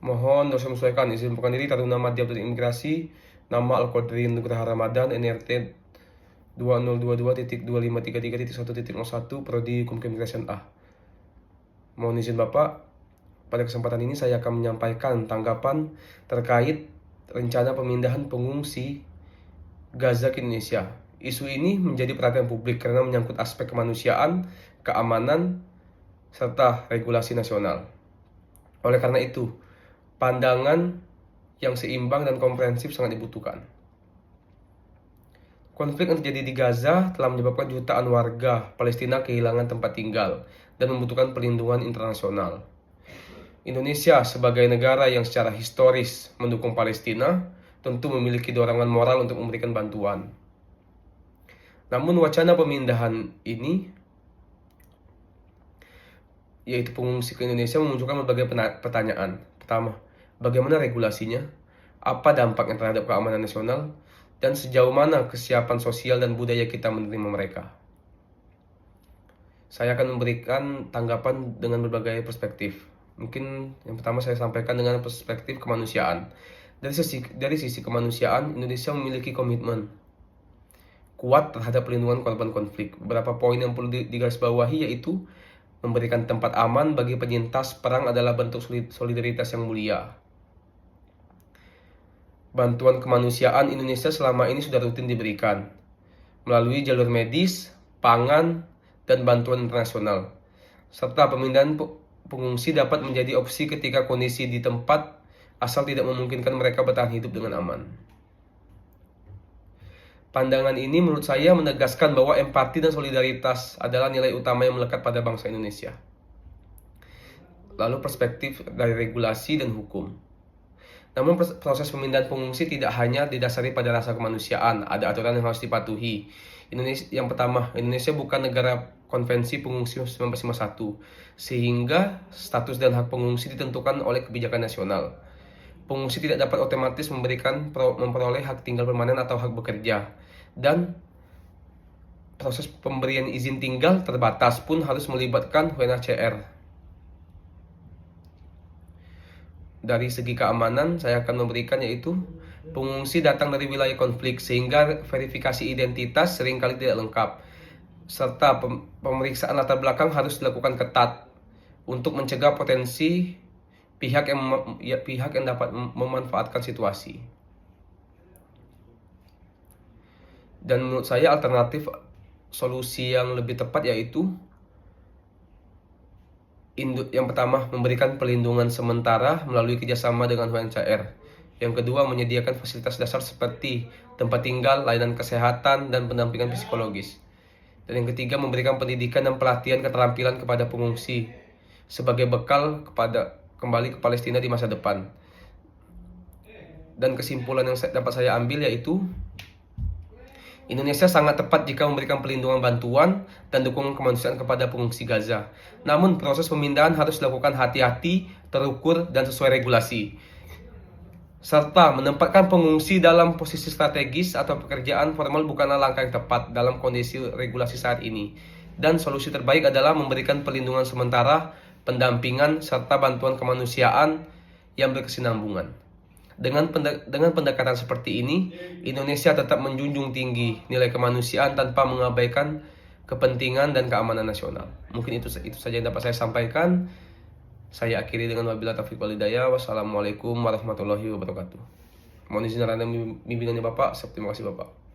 Mohon dosa menyesuaikan izin bukan diri Taruna Madya dan Imigrasi, nama Al-Qadri Nugraha Ramadan, NRT 2022.2533.1.01, Prodi Hukum Keimigrasian A. Mohon izin Bapak, pada kesempatan ini saya akan menyampaikan tanggapan terkait rencana pemindahan pengungsi Gaza ke Indonesia. Isu ini menjadi perhatian publik karena menyangkut aspek kemanusiaan, keamanan, serta regulasi nasional. Oleh karena itu, pandangan yang seimbang dan komprehensif sangat dibutuhkan. Konflik yang terjadi di Gaza telah menyebabkan jutaan warga Palestina kehilangan tempat tinggal dan membutuhkan perlindungan internasional. Indonesia sebagai negara yang secara historis mendukung Palestina tentu memiliki dorongan moral untuk memberikan bantuan. Namun wacana pemindahan ini, yaitu pengungsi ke Indonesia, memunculkan berbagai pertanyaan. Pertama, bagaimana regulasinya? Apa dampaknya terhadap keamanan nasional? Dan sejauh mana kesiapan sosial dan budaya kita menerima mereka? Saya akan memberikan tanggapan dengan berbagai perspektif. Mungkin yang pertama saya sampaikan dengan perspektif kemanusiaan. Dari sisi kemanusiaan, Indonesia memiliki komitmen kuat terhadap perlindungan korban konflik. Beberapa poin yang perlu digarisbawahi yaitu memberikan tempat aman bagi penyintas perang adalah bentuk solidaritas yang mulia. Bantuan kemanusiaan Indonesia selama ini sudah rutin diberikan melalui jalur medis, pangan, dan bantuan internasional. Serta pemindahan pengungsi dapat menjadi opsi ketika kondisi di tempat asal tidak memungkinkan mereka bertahan hidup dengan aman. Pandangan ini menurut saya menegaskan bahwa empati dan solidaritas adalah nilai utama yang melekat pada bangsa Indonesia. Lalu perspektif dari regulasi dan hukum. Namun proses pemindahan pengungsi tidak hanya didasari pada rasa kemanusiaan, ada aturan yang harus dipatuhi. Yang pertama, Indonesia bukan negara konvensi pengungsi 1951, sehingga status dan hak pengungsi ditentukan oleh kebijakan nasional. Pengungsi tidak dapat otomatis memperoleh hak tinggal permanen atau hak bekerja, dan proses pemberian izin tinggal terbatas pun harus melibatkan UNHCR. Dari segi keamanan, saya akan memberikan yaitu pengungsi datang dari wilayah konflik sehingga verifikasi identitas seringkali tidak lengkap, serta pemeriksaan latar belakang harus dilakukan ketat untuk mencegah potensi pihak yang dapat memanfaatkan situasi. Dan menurut saya alternatif solusi yang lebih tepat yaitu yang pertama, memberikan perlindungan sementara melalui kerjasama dengan UNHCR. Yang kedua, menyediakan fasilitas dasar seperti tempat tinggal, layanan kesehatan, dan pendampingan psikologis. Dan yang ketiga, memberikan pendidikan dan pelatihan keterampilan kepada pengungsi sebagai bekal kembali ke Palestina di masa depan. Dan kesimpulan yang dapat saya ambil yaitu Indonesia sangat tepat jika memberikan perlindungan bantuan dan dukungan kemanusiaan kepada pengungsi Gaza. Namun proses pemindahan harus dilakukan hati-hati, terukur, dan sesuai regulasi. Serta menempatkan pengungsi dalam posisi strategis atau pekerjaan formal bukanlah langkah yang tepat dalam kondisi regulasi saat ini. Dan solusi terbaik adalah memberikan perlindungan sementara, pendampingan, serta bantuan kemanusiaan yang berkesinambungan. Dengan pendekatan seperti ini, Indonesia tetap menjunjung tinggi nilai kemanusiaan tanpa mengabaikan kepentingan dan keamanan nasional. Mungkin itu saja yang dapat saya sampaikan. Saya akhiri dengan wabillahi taufiq wal hidayah. Wassalamualaikum warahmatullahi wabarakatuh. Mohon izin dan bimbingannya Bapak. Terima kasih Bapak.